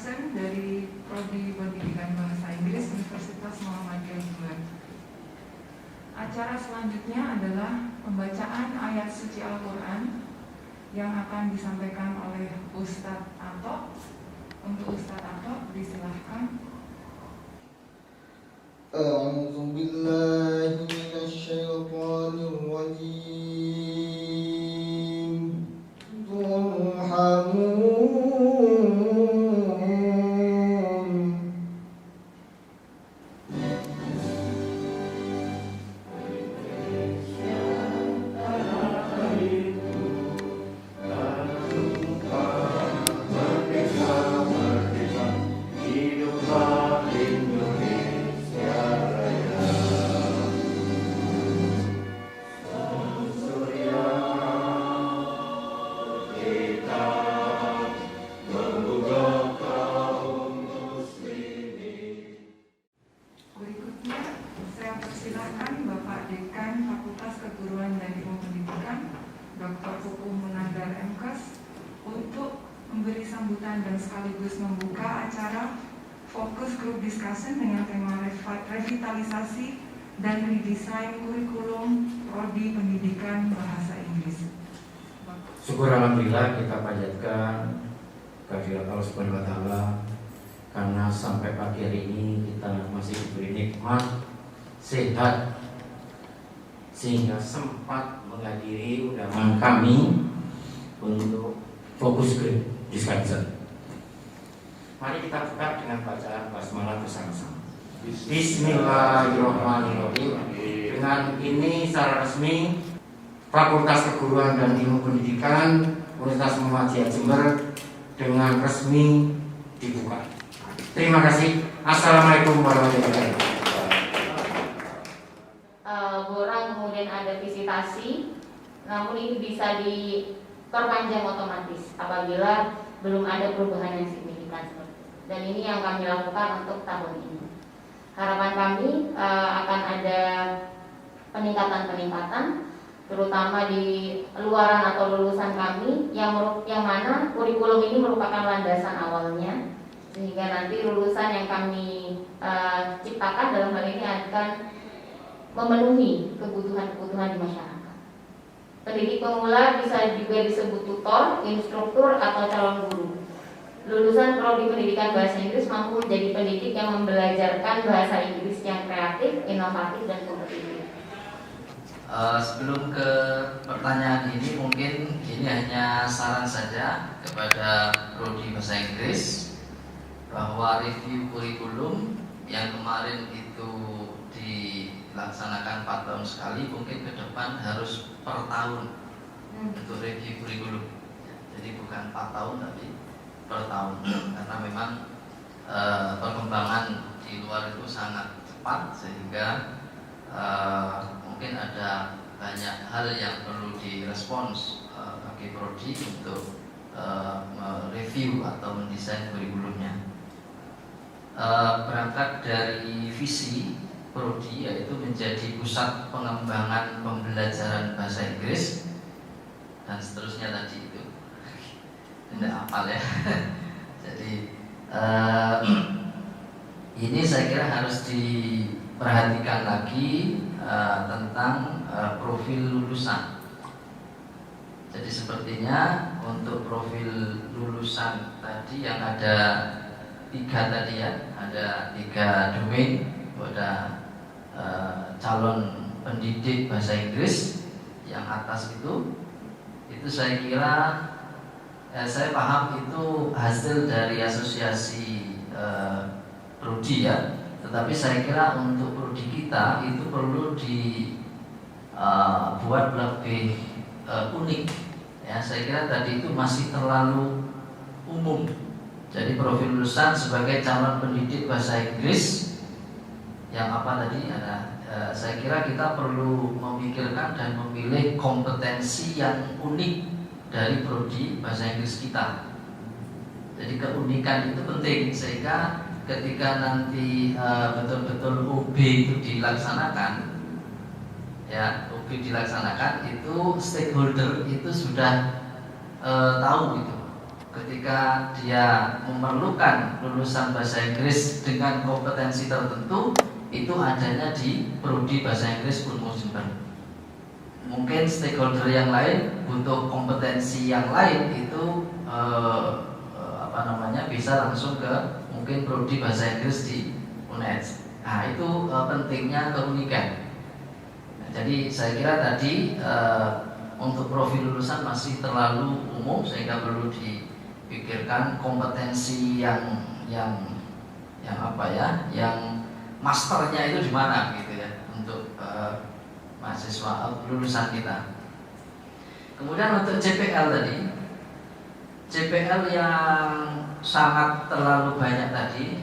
Carson dari Prodi Pendidikan Bahasa Inggris Universitas Muhammadiyah Jember. Acara selanjutnya adalah pembacaan ayat suci Al-Quran yang akan disampaikan oleh Ustadz Atok. Untuk Ustadz Atok, disilahkan. A'udzu billahi minasyaitonir rajim. Dan sekaligus membuka acara fokus group discussion dengan tema revitalisasi dan redesain kurikulum Prodi Pendidikan Bahasa Inggris. Syukur alhamdulillah kita panjatkan kehadirat Allah Subhanahu wa taala karena sampai pagi hari ini kita masih diberi nikmat sehat sehingga sempat menghadiri undangan kami untuk fokus group discussion. Mari kita buka dengan bacaan basmalah bersama-sama. Bismillahirrahmanirrahim. Dengan ini secara resmi Fakultas Keguruan dan Ilmu Pendidikan Universitas Muhammadiyah Jember dengan resmi dibuka. Terima kasih. Assalamualaikum warahmatullahi wabarakatuh. Borang kemudian ada visitasi, namun ini bisa diperpanjang otomatis apabila belum ada perubahan yang signifikan. Dan ini yang kami lakukan untuk tahun ini. Harapan kami akan ada peningkatan-peningkatan, terutama di luaran atau lulusan kami yang mana kurikulum ini merupakan landasan awalnya, sehingga nanti lulusan yang kami ciptakan dalam hal ini akan memenuhi kebutuhan-kebutuhan di masyarakat. Pendidik pemula bisa juga disebut tutor, instruktur, atau calon guru. Lulusan Prodi Pendidikan Bahasa Inggris mampu menjadi pendidik yang membelajarkan bahasa Inggris yang kreatif, inovatif, dan kompetitif. Sebelum ke pertanyaan ini, mungkin ini hanya saran saja kepada Prodi Bahasa Inggris bahwa review kurikulum yang kemarin itu dilaksanakan 4 tahun sekali, mungkin ke depan harus per tahun untuk review kurikulum. Jadi bukan 4 tahun tapi per tahun, karena memang perkembangan di luar itu sangat cepat, sehingga mungkin ada banyak hal yang perlu direspons bagi prodi untuk mereview atau mendesain kurikulumnya. Berangkat dari visi prodi, yaitu menjadi pusat pengembangan pembelajaran bahasa Inggris dan seterusnya tadi itu. Tidak hafal ya. Jadi ini saya kira harus diperhatikan lagi tentang profil lulusan. Jadi sepertinya untuk profil lulusan tadi yang ada 3 tadi ya, ada 3 domain, ada calon pendidik bahasa Inggris yang atas itu saya kira saya paham itu hasil dari asosiasi prodi ya, tetapi saya kira untuk prodi kita itu perlu dibuat lebih unik ya. Saya kira tadi itu masih terlalu umum. Jadi profil lulusan sebagai calon pendidik bahasa Inggris yang apa tadi ada, saya kira kita perlu memikirkan dan memilih kompetensi yang unik dari prodi bahasa Inggris kita. Jadi keunikan itu penting, sehingga ketika nanti betul-betul UB itu dilaksanakan, ya UB dilaksanakan itu stakeholder itu sudah tahu itu ketika dia memerlukan lulusan bahasa Inggris dengan kompetensi tertentu, itu adanya di prodi bahasa Inggris Unmul Jember. Mungkin stakeholder yang lain butuh kompetensi yang lain, itu bisa langsung ke mungkin prodi bahasa Inggris di UNED. Nah, itu pentingnya keunikan. Nah, jadi saya kira tadi untuk profil lulusan masih terlalu umum, sehingga perlu dipikirkan kompetensi yang masternya itu di mana gitu ya, untuk mahasiswa lulusan kita. Kemudian untuk CPL tadi, CPL yang sangat terlalu banyak tadi,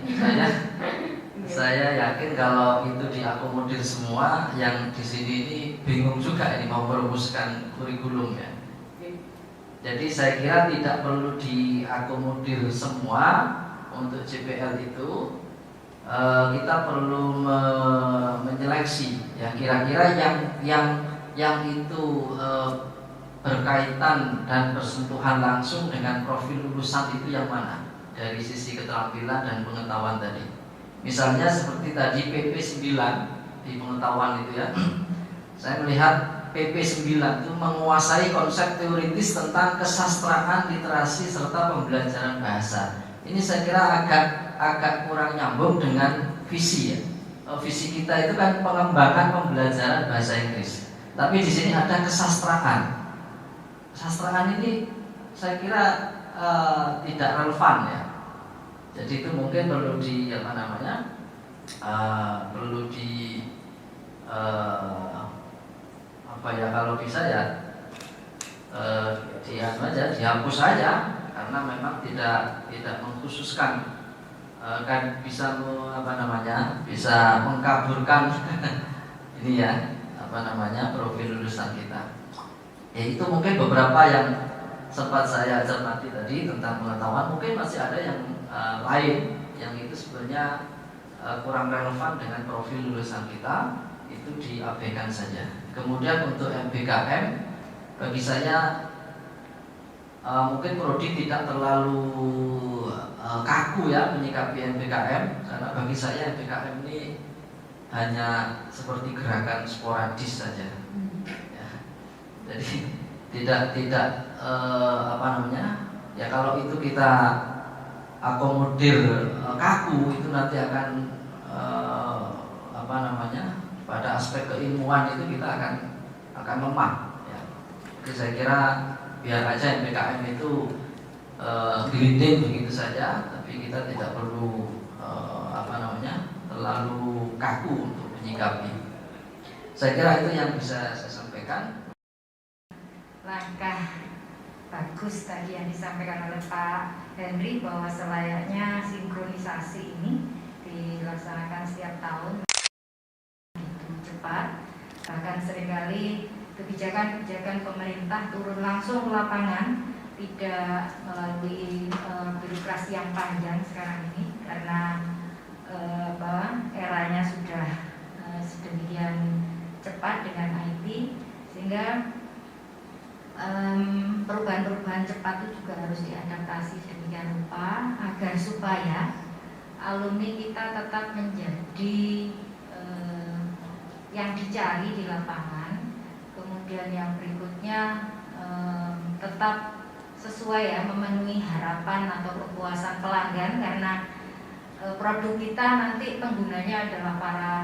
saya yakin kalau itu diakomodir semua, yang di sini ini bingung juga ini mau merumuskan kurikulum ya. Jadi saya kira tidak perlu diakomodir semua untuk CPL itu. Kita perlu menyeleksi ya, kira-kira yang itu berkaitan dan bersentuhan langsung dengan profil lulusan itu yang mana dari sisi keterampilan dan pengetahuan tadi. Misalnya seperti tadi PP 9 di pengetahuan itu ya, saya melihat PP 9 itu menguasai konsep teoritis tentang kesastraan, literasi serta pembelajaran bahasa. Ini saya kira agak kurang nyambung dengan visi ya. Visi kita itu kan pengembangan pembelajaran bahasa Inggris, tapi di sini ada kesastraan. Kesastraan ini saya kira tidak relevan ya. Jadi itu mungkin perlu kalau bisa ya dihapus saja, karena memang tidak mengkhususkan, kan bisa bisa mengkaburkan ini ya profil lulusan kita. Ya, itu mungkin beberapa yang sempat saya cermati tadi tentang pengetahuan. Mungkin masih ada yang lain yang itu sebenarnya kurang relevan dengan profil lulusan kita, itu diabaikan saja. Kemudian untuk MBKM, bagi saya mungkin prodi tidak terlalu kaku ya menyikapi MBKM, karena bagi saya MBKM ini hanya seperti gerakan sporadis saja. Ya. Jadi tidak ya kalau itu kita akomodir kaku, itu nanti akan pada aspek keilmuan itu kita akan lemah ya. Jadi saya kira biar aja MBKM itu gliding begitu saja, tapi kita tidak perlu terlalu kaku untuk menyikapi. Saya kira itu yang bisa saya sampaikan. Langkah bagus tadi yang disampaikan oleh Pak Henry, bahwa selayaknya sinkronisasi ini dilaksanakan setiap tahun begitu cepat. Bahkan seringkali kebijakan-kebijakan pemerintah turun langsung ke lapangan, tidak melalui birokrasi yang panjang sekarang ini, karena eranya sudah sedemikian cepat dengan IT, sehingga perubahan-perubahan cepat itu juga harus diadaptasi sedemikian rupa agar supaya alumni kita tetap menjadi yang dicari di lapangan. Kemudian yang berikutnya tetap sesuai ya, memenuhi harapan atau kepuasan pelanggan, karena produk kita nanti penggunanya adalah para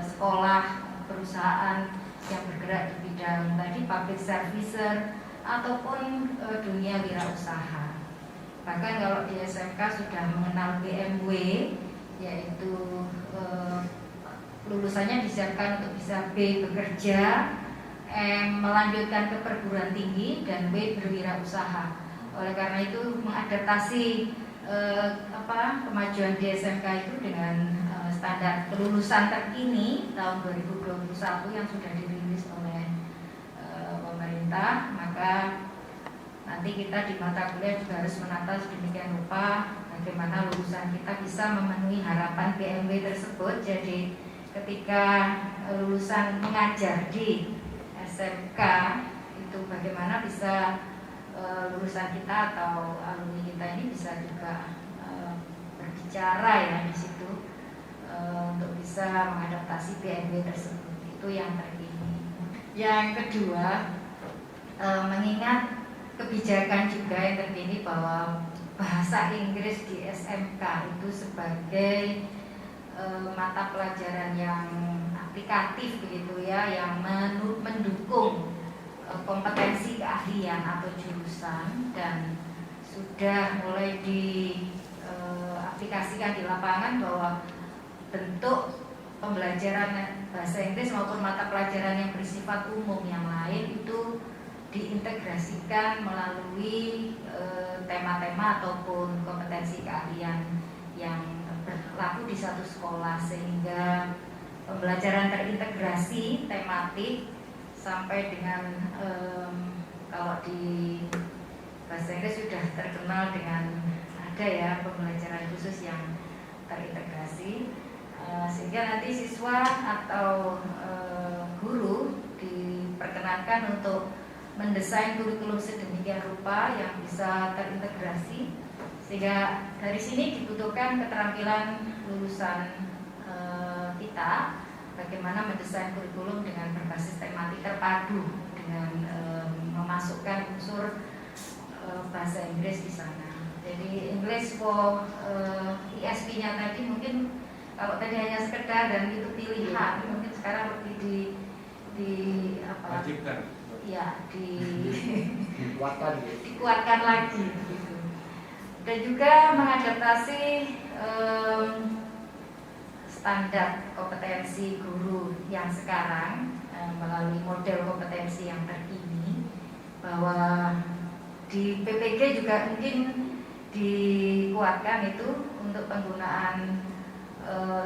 sekolah, perusahaan yang bergerak di bidang tadi public servicer ataupun dunia wirausaha. Bahkan kalau di SMK sudah mengenal BMW, yaitu lulusannya disiapkan untuk bisa B bekerja, M melanjutkan ke perguruan tinggi, dan W berwirausaha. Oleh karena itu mengadaptasi kemajuan di SMK itu dengan standar kelulusan terkini tahun 2021 yang sudah dirilis oleh pemerintah, maka nanti kita di mata kuliah juga harus menata sedemikian rupa bagaimana lulusan kita bisa memenuhi harapan BMW tersebut. Jadi ketika lulusan mengajar di SMK itu bagaimana bisa lulusan kita atau alumni kita ini bisa juga berbicara ya di situ untuk bisa mengadaptasi PNB tersebut. Itu yang terkini. Yang kedua, mengingat kebijakan juga yang terkini bahwa bahasa Inggris di SMK itu sebagai mata pelajaran yang aplikatif begitu ya, yang mendukung kompetensi keahlian atau jurusan, dan sudah mulai diaplikasikan di lapangan bahwa bentuk pembelajaran bahasa Inggris maupun mata pelajaran yang bersifat umum yang lain itu diintegrasikan melalui tema-tema ataupun kompetensi keahlian yang berlaku di satu sekolah, sehingga pembelajaran terintegrasi tematik sampai dengan kalau di bahasa Inggris sudah terkenal dengan ada ya pembelajaran khusus yang terintegrasi, sehingga nanti siswa atau guru diperkenankan untuk mendesain kurikulum sedemikian rupa yang bisa terintegrasi, sehingga dari sini dibutuhkan keterampilan lulusan kita bagaimana mendesain kurikulum dengan berbasis tematik terpadu dengan memasukkan unsur bahasa Inggris di sana. Jadi English for ISP-nya tadi mungkin kalau tadi hanya sekedar dan itu pilihan, mungkin sekarang lebih wajibkan. Ya, dikuatkan. dikuatkan lagi gitu. Dan juga mengadaptasi standar kompetensi guru yang sekarang melalui model kompetensi yang terkini, bahwa di PPG juga mungkin dikuatkan itu untuk penggunaan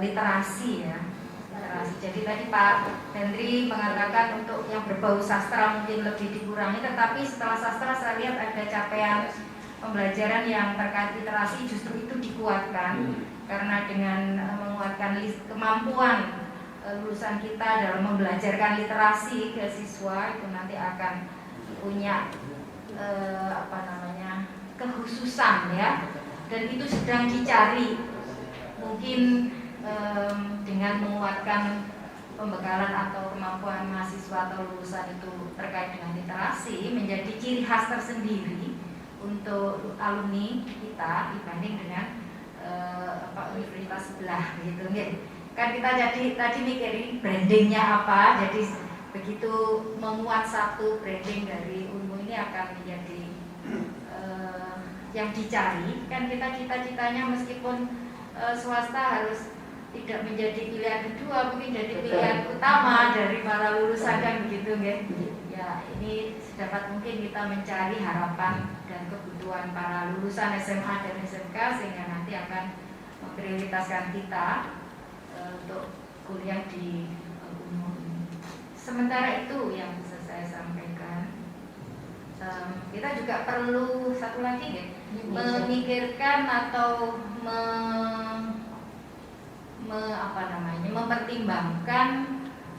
literasi ya. Literasi. Jadi tadi Pak Hendri mengatakan untuk yang berbau sastra mungkin lebih dikurangi, tetapi setelah sastra saya lihat ada capaian pembelajaran yang terkait literasi justru itu dikuatkan, karena dengan menguatkan kemampuan lulusan kita dalam membelajarkan literasi ke siswa itu nanti akan punya kekhususan ya, dan itu sedang dicari. Mungkin dengan menguatkan pembekalan atau kemampuan mahasiswa atau lulusan itu terkait dengan literasi menjadi ciri khas tersendiri untuk alumni kita dibanding dengan universitas sebelah gitu kan. Kita jadi tadi mikirin brandingnya apa, jadi begitu menguat satu branding dari Unmu ini akan menjadi yang dicari kan. Kita cita-citanya meskipun swasta harus tidak menjadi pilihan kedua, mungkin jadi pilihan utama dari para lulusan kan begitu ya. Ini sedapat mungkin kita mencari harapan dan kebutuhan para lulusan SMA dan SMK, sehingga nanti akan memprioritaskan kita untuk kuliah di umum. Sementara itu yang bisa saya sampaikan. Kita juga perlu satu lagi ya, memikirkan atau mempertimbangkan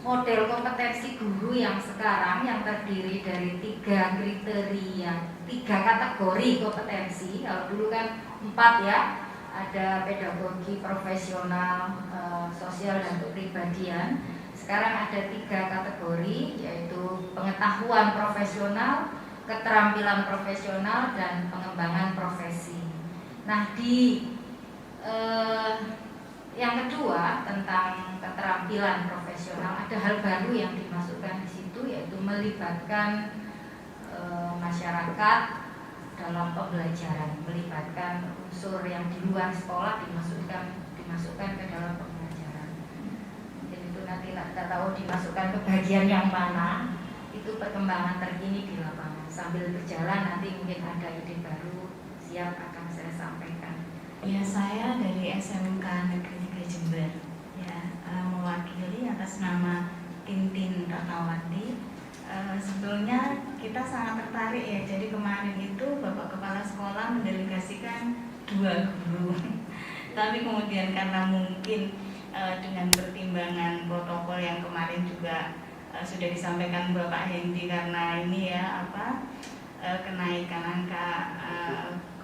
model kompetensi guru yang sekarang yang terdiri dari 3 kriteria, 3 kategori kompetensi. Kalau dulu kan 4 ya, ada pedagogi, profesional, sosial dan kepribadian. Sekarang ada 3 kategori, yaitu pengetahuan profesional, keterampilan profesional, dan pengembangan profesi. Nah, di yang kedua tentang keterampilan profesional ada hal baru yang dimasukkan di situ, yaitu melibatkan masyarakat dalam pembelajaran, melibatkan unsur yang di luar sekolah dimasukkan ke dalam pembelajaran. Jadi itu nanti tidak tahu dimasukkan ke bagian yang mana, itu perkembangan terkini di lapangan. Sambil berjalan nanti mungkin ada ide baru siap akan saya sampaikan. Ya, saya dari SMK Negeri 3 Jember ya, mewakili atas nama Tintin Ratnawati. Sebetulnya kita sangat tertarik ya. Jadi kemarin itu Bapak Kepala Sekolah mendelegasikan 2 guru. Tapi kemudian karena mungkin dengan pertimbangan protokol yang kemarin juga sudah disampaikan Bapak Hendi, karena ini ya kenaikan angka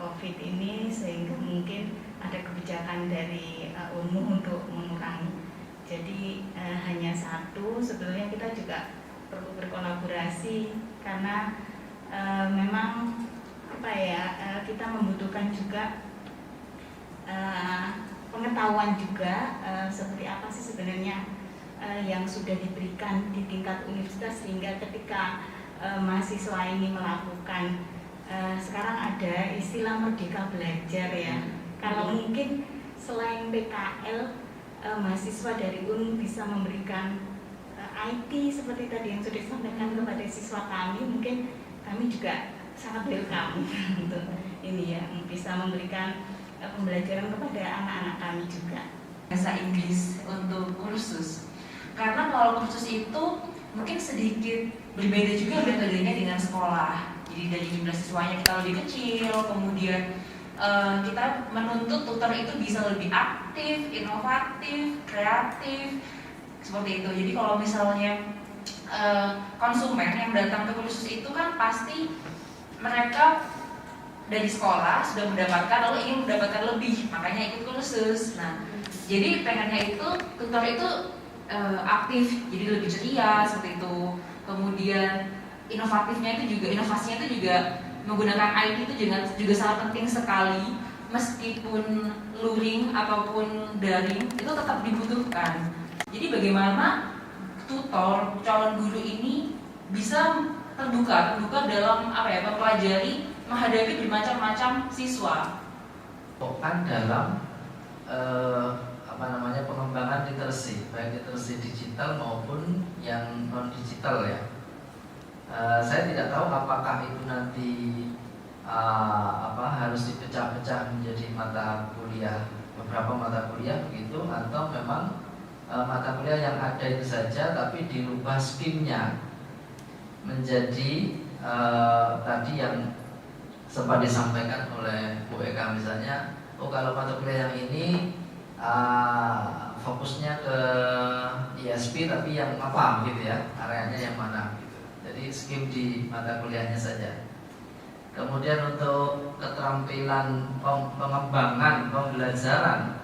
COVID ini, sehingga mungkin ada kebijakan dari umum untuk mengurangi. Jadi hanya satu, sebetulnya kita juga perlu berkolaborasi karena memang kita membutuhkan juga pengetahuan juga seperti apa sih sebenarnya yang sudah diberikan di tingkat universitas, sehingga ketika mahasiswa ini melakukan sekarang ada istilah merdeka belajar ya. Kalau mungkin selain PKL, mahasiswa dari UNM bisa memberikan IT seperti tadi yang sudah disampaikan kepada siswa kami, mungkin kami juga sangat welcome untuk ini ya, bisa memberikan pembelajaran kepada anak-anak kami juga. Bahasa Inggris untuk kursus, karena kalau kursus itu mungkin sedikit berbeda juga metodenya dengan sekolah. Jadi dari jumlah siswanya kita lebih kecil, kemudian kita menuntut tutor itu bisa lebih aktif, inovatif, kreatif, seperti itu. Jadi kalau misalnya konsumen yang datang ke kursus itu kan pasti mereka dari sekolah sudah mendapatkan, lalu ingin mendapatkan lebih, makanya ikut kursus. Nah, jadi pengennya itu tutor itu aktif, jadi lebih ceria seperti itu. Kemudian inovasinya itu juga menggunakan IT itu juga sangat penting sekali. Meskipun luring ataupun daring itu tetap dibutuhkan. Jadi bagaimana tutor calon guru ini bisa terbuka dalam mempelajari, menghadapi bermacam-macam siswa. Bukan dalam pengembangan literasi, baik literasi digital maupun yang non digital ya. Saya tidak tahu apakah itu nanti harus dipecah-pecah menjadi mata kuliah, beberapa mata kuliah begitu, atau memang mata kuliah yang ada itu saja tapi dirubah skimnya menjadi tadi yang sempat disampaikan oleh Bu Eka misalnya, kalau mata kuliah yang ini fokusnya ke ISP tapi yang apa gitu ya, areanya yang mana gitu. Jadi skim di mata kuliahnya saja. Kemudian untuk keterampilan pengembangan pembelajaran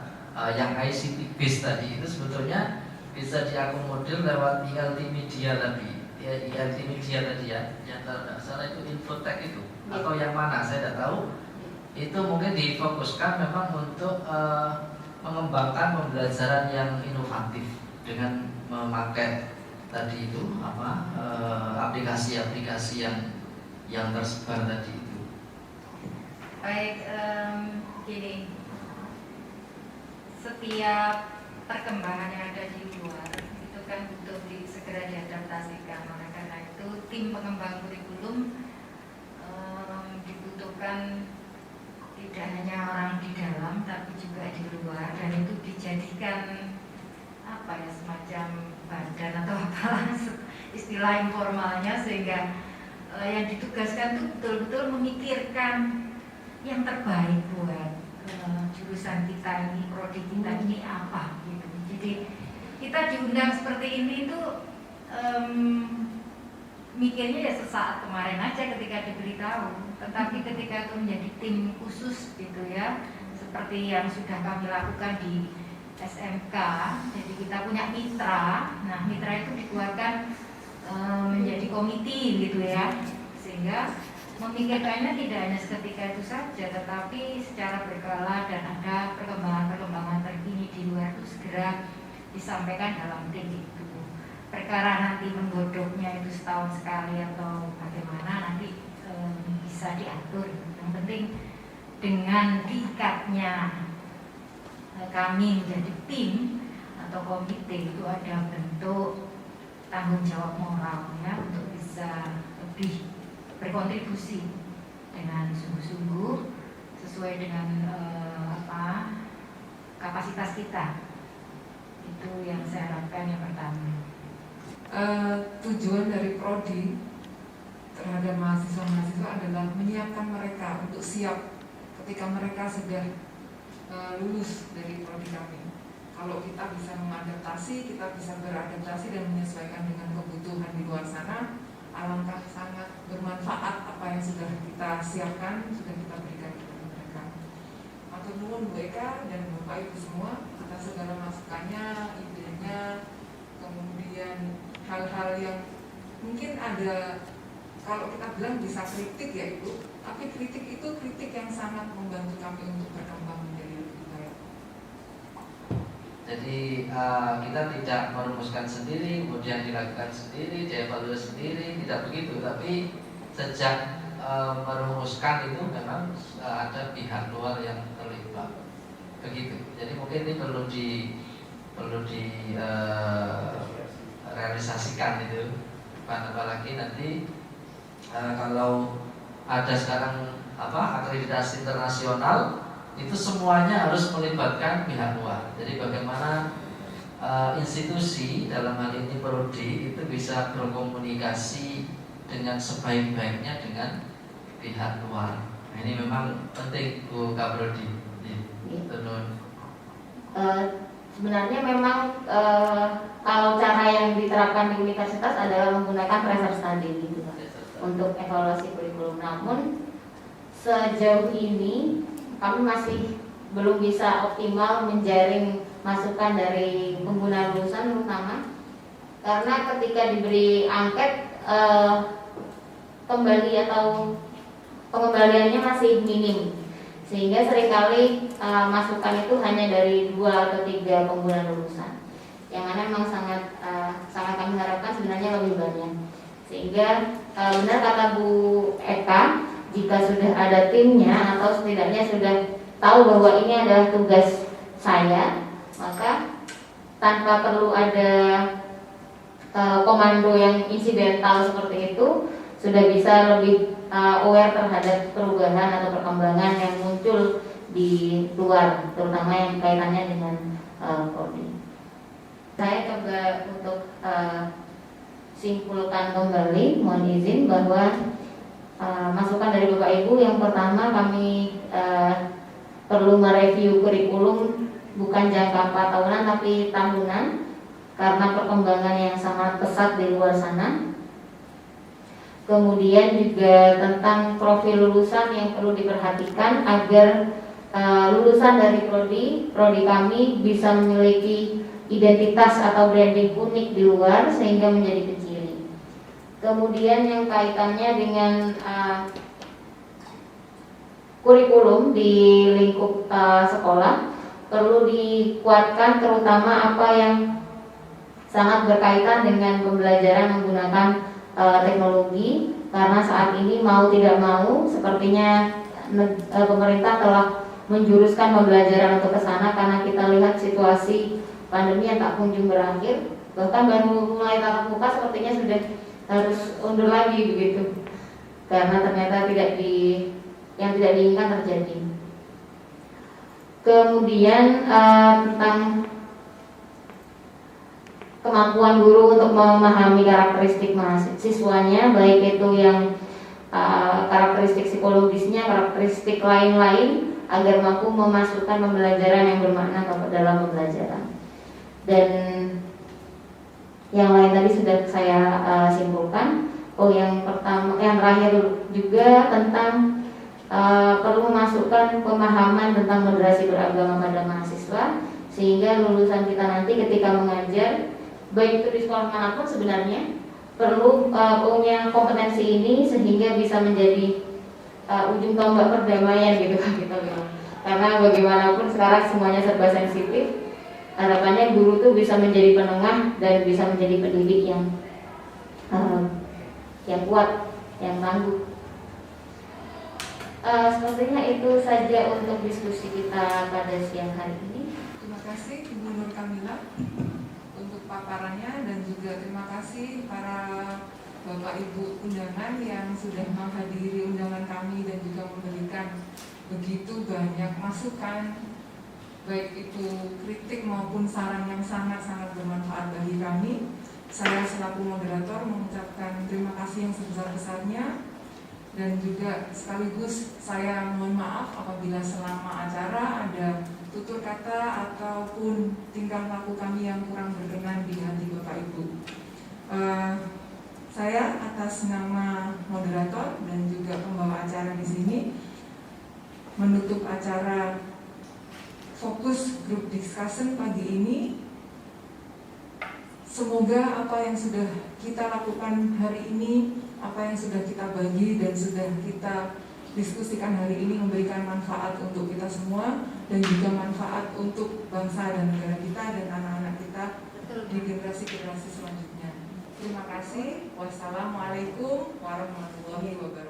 yang ICT based tadi itu sebetulnya bisa diakomodir lewat ILT media tadi. ILT media tadi ya, yang tidak salah itu Infotech itu atau yang mana saya tidak tahu. Itu mungkin difokuskan memang untuk mengembangkan pembelajaran yang inovatif dengan memakai tadi itu aplikasi-aplikasi yang tersebar tadi itu. Baik, gini, setiap perkembangan yang ada di luar itu kan butuh segera diadaptasikan. Oleh karena itu tim pengembang kurikulum dibutuhkan tidak hanya orang di dalam tapi juga di luar, dan itu dijadikan semacam badan atau apalah istilah informalnya, sehingga yang ditugaskan itu betul-betul memikirkan yang terbaik buat jurusan kita ini, prodi kita ini apa gitu. Jadi kita diundang seperti ini itu mikirnya ya sesaat kemarin aja ketika diberitahu, tetapi ketika itu menjadi tim khusus gitu ya, seperti yang sudah kami lakukan di SMK. Jadi kita punya mitra. Nah, mitra itu dikeluarkan menjadi komite gitu ya, sehingga memikirkannya tidak hanya seketika itu saja, tetapi secara berkala dan ada perkembangan terkini di luar itu segera disampaikan dalam tim itu. Perkara nanti menggodoknya itu setahun sekali atau bagaimana nanti bisa diatur. Yang penting dengan diikatnya kami menjadi tim atau komite itu ada bentuk tanggung jawab moral ya, untuk bisa lebih berkontribusi dengan sungguh-sungguh sesuai dengan kapasitas kita. Itu yang saya harapkan yang pertama. Tujuan dari prodi terhadap mahasiswa-mahasiswa adalah menyiapkan mereka untuk siap ketika mereka sudah lulus dari prodi kami. Kalau kita bisa mengadaptasi, kita bisa beradaptasi dan menyesuaikan dengan kebutuhan di luar sana, alangkah sangat bermanfaat apa yang sudah kita siapkan, sudah kita berikan kepada mereka. Matur nuwun Bu Eka dan Bapak Ibu semua atas segala masukannya, idenya, kemudian hal-hal yang mungkin ada, kalau kita bilang bisa kritik ya Ibu, tapi kritik itu kritik yang sangat membantu kami untuk berkembang menjadi lebih baik. Jadi kita tidak merumuskan sendiri, kemudian dilakukan sendiri, dievaluasi sendiri, tidak begitu. Tapi sejak merumuskan itu memang ada pihak luar yang terlibat, begitu. Jadi mungkin ini perlu realisasikan itu. Apalagi nanti kalau ada sekarang akreditasi internasional, itu semuanya harus melibatkan pihak luar. Jadi bagaimana institusi dalam hal ini prodi itu bisa berkomunikasi dengan sebaik-baiknya dengan pihak luar. Nah, ini memang penting Bu Kaprodi. Sebenarnya memang kalau cara yang diterapkan di universitas adalah menggunakan tracer study gitu Pak, untuk evaluasi kurikulum. Namun sejauh ini kami masih belum bisa optimal menjaring masukan dari pengguna lulusan terutama karena ketika diberi angket kembali atau pengembaliannya masih minim, sehingga seringkali masukan itu hanya dari 2 atau 3 pengguna lulusan, yang mana memang sangat kami harapkan sebenarnya lebih banyak. Sehingga benar kata Bu Eka, jika sudah ada timnya atau setidaknya sudah tahu bahwa ini adalah tugas saya, maka tanpa perlu ada komando yang insidental seperti itu, sudah bisa lebih aware terhadap perubahan atau perkembangan yang muncul di luar, terutama yang kaitannya dengan prodi. Saya coba untuk simpulkan kembali, mohon izin bahwa masukan dari Bapak Ibu yang pertama, kami perlu mereview kurikulum bukan jangka 4 tahunan tapi tahunan karena perkembangan yang sangat pesat di luar sana. Kemudian juga tentang profil lulusan yang perlu diperhatikan agar lulusan dari prodi kami bisa memiliki identitas atau branding unik di luar sehingga menjadi kecil. Kemudian yang kaitannya dengan kurikulum di lingkup sekolah perlu dikuatkan, terutama apa yang sangat berkaitan dengan pembelajaran menggunakan teknologi, karena saat ini mau tidak mau sepertinya pemerintah telah menjuruskan pembelajaran untuk ke sana karena kita lihat situasi pandemi yang tak kunjung berakhir, bahkan baru mulai tatap muka sepertinya sudah harus undur lagi begitu, karena ternyata yang tidak diinginkan terjadi. Kemudian tentang kemampuan guru untuk memahami karakteristik mahasiswanya, baik itu yang karakteristik psikologisnya, karakteristik lain-lain, agar mampu memasukkan pembelajaran yang bermakna dalam pembelajaran. Dan yang lain tadi sudah saya simpulkan. Yang terakhir juga tentang perlu memasukkan pemahaman tentang moderasi beragama pada mahasiswa, sehingga lulusan kita nanti ketika mengajar, baik itu di sekolah manapun sebenarnya perlu punya kompetensi ini sehingga bisa menjadi ujung tombak perdamaian gitu kan kita bilang. Karena bagaimanapun sekarang semuanya serba sensitif. Harapannya guru tuh bisa menjadi penengah dan bisa menjadi pendidik yang kuat, yang tangguh. Sepertinya itu saja untuk diskusi kita pada siang hari ini. Terima kasih Ibu Nur Kamila untuk paparannya, dan juga terima kasih para Bapak Ibu undangan yang sudah menghadiri undangan kami dan juga memberikan begitu banyak masukan, baik itu kritik maupun saran yang sangat-sangat bermanfaat bagi kami. Saya selaku moderator mengucapkan terima kasih yang sebesar-besarnya, dan juga sekaligus saya mohon maaf apabila selama acara ada tutur kata ataupun tingkah laku kami yang kurang berkenan di hati Bapak Ibu. Saya atas nama moderator dan juga pembawa acara di sini menutup acara fokus group discussion pagi ini. Semoga apa yang sudah kita lakukan hari ini, apa yang sudah kita bagi dan sudah kita diskusikan hari ini memberikan manfaat untuk kita semua dan juga manfaat untuk bangsa dan negara kita dan anak-anak kita di generasi-generasi selanjutnya. Terima kasih. Wassalamualaikum warahmatullahi wabarakatuh.